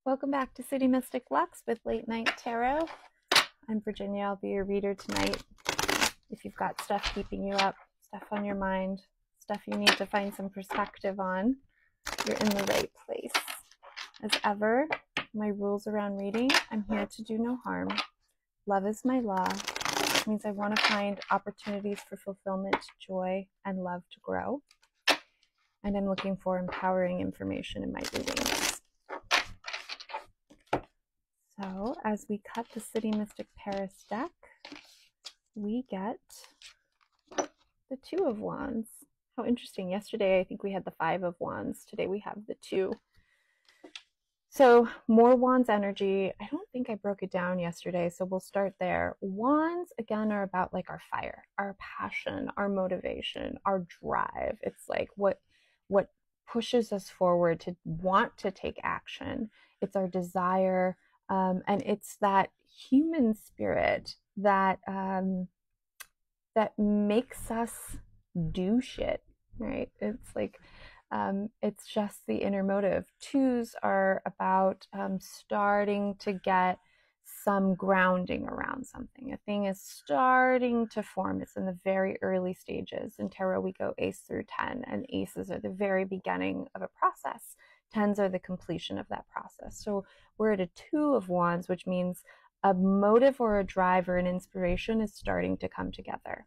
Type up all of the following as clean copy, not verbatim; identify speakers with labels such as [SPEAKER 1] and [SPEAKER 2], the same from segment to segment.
[SPEAKER 1] Welcome back to City Mystic Lux with Late Night Tarot. I'm Virginia. I'll be your reader tonight. If you've got stuff keeping you up, stuff on your mind, stuff you need to find some perspective on, you're in the right place. As ever, my rules around reading: I'm here to do no harm. Love is my law, which means I want to find opportunities for fulfillment, joy, and love to grow. And I'm looking for empowering information in my readings. So as we cut the City Mystic Paris deck, we get the Two of Wands. How interesting. Yesterday, I think we had the Five of Wands. Today we have the Two. So more Wands energy. I don't think I broke it down yesterday, so we'll start there. Wands, again, are about like our fire, our passion, our motivation, our drive. It's like what pushes us forward to want to take action. It's our desire. And it's that human spirit that that makes us do shit, right? It's like it's just the inner motive. Twos are about starting to get some grounding around something. A thing is starting to form. It's in the very early stages. In tarot, we go ace through 10, and aces are the very beginning of a process. Tens are the completion of that process. So we're at a Two of Wands, which means a motive or a drive or an inspiration is starting to come together.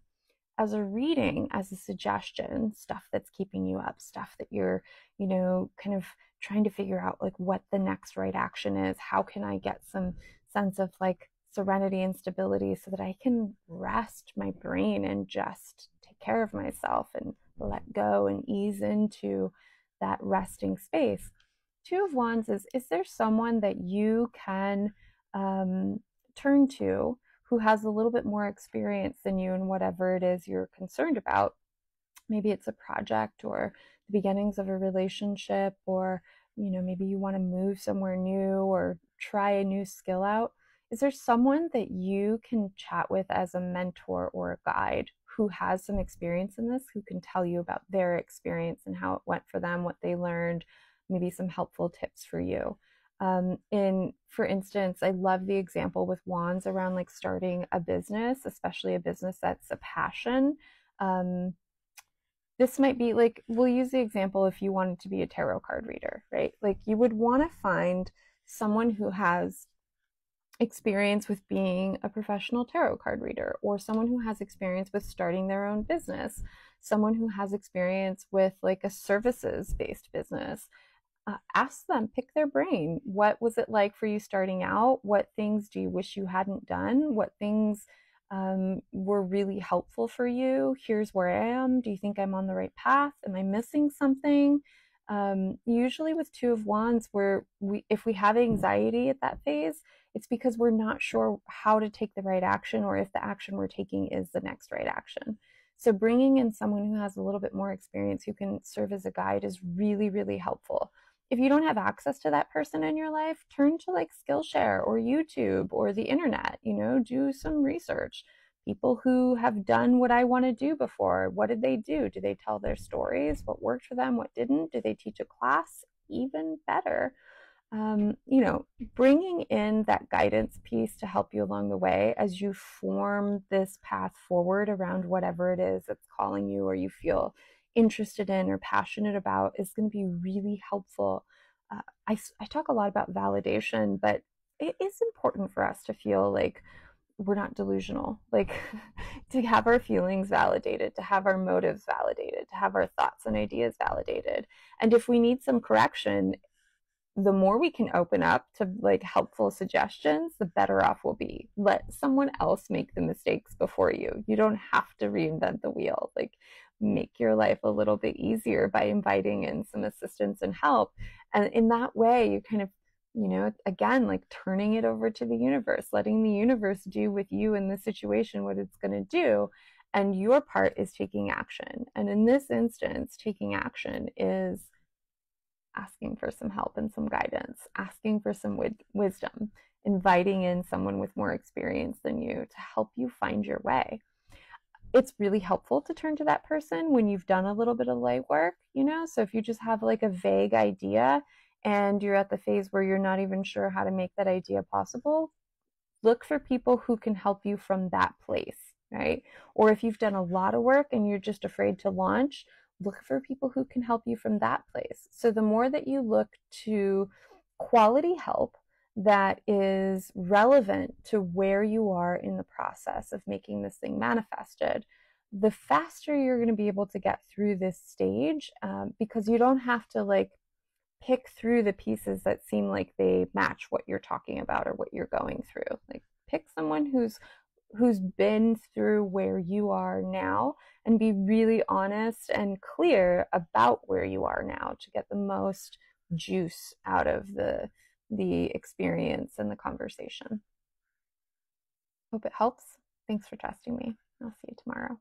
[SPEAKER 1] As a reading, as a suggestion, stuff that's keeping you up, stuff that you're, kind of trying to figure out like what the next right action is. How can I get some sense of like serenity and stability so that I can rest my brain and just take care of myself and let go and ease into that resting space. Two of Wands is there someone that you can turn to who has a little bit more experience than you in whatever it is you're concerned about? Maybe it's a project or the beginnings of a relationship, or maybe you want to move somewhere new or try a new skill out. Is there someone that you can chat with as a mentor or a guide who has some experience in this, who can tell you about their experience and how it went for them, what they learned, maybe some helpful tips for you? For instance, I love the example with Wands around like starting a business, especially a business that's a passion. This might be like, we'll use the example if you wanted to be a tarot card reader, right? Like you would want to find someone who has experience with being a professional tarot card reader, or someone who has experience with starting their own business, someone who has experience with like a services-based business. Ask them, pick their brain. What was it like for you starting out? What things do you wish you hadn't done? What things were really helpful for you? Here's where I am. Do you think I'm on the right path? Am I missing something? Usually with Two of Wands, if we have anxiety at that phase, it's because we're not sure how to take the right action, or if the action we're taking is the next right action. So bringing in someone who has a little bit more experience, who can serve as a guide, is really, really helpful. If you don't have access to that person in your life, turn to like Skillshare or YouTube or the internet, do some research. People who have done what I want to do before, what did they do? Do they tell their stories? What worked for them? What didn't? Do they teach a class? Even better. Bringing in that guidance piece to help you along the way as you form this path forward around whatever it is that's calling you or you feel interested in or passionate about is going to be really helpful. I talk a lot about validation, but it is important for us to feel like we're not delusional, like to have our feelings validated, to have our motives validated, to have our thoughts and ideas validated. And if we need some correction, the more we can open up to like helpful suggestions, the better off we'll be. Let someone else make the mistakes before you. You don't have to reinvent the wheel. Like, make your life a little bit easier by inviting in some assistance and help. And in that way, you kind of, again, like turning it over to the universe, letting the universe do with you in this situation what it's going to do. And your part is taking action. And in this instance, taking action is asking for some help and some guidance, asking for some wisdom, inviting in someone with more experience than you to help you find your way. It's really helpful to turn to that person when you've done a little bit of light work, So if you just have like a vague idea, and you're at the phase where you're not even sure how to make that idea possible, look for people who can help you from that place, right? Or if you've done a lot of work and you're just afraid to launch, look for people who can help you from that place. So the more that you look to quality help that is relevant to where you are in the process of making this thing manifested, the faster you're going to be able to get through this stage, because you don't have to like pick through the pieces that seem like they match what you're talking about or what you're going through. Like pick someone who's been through where you are now and be really honest and clear about where you are now to get the most juice out of the experience and the conversation. Hope it helps. Thanks for trusting me. I'll see you tomorrow.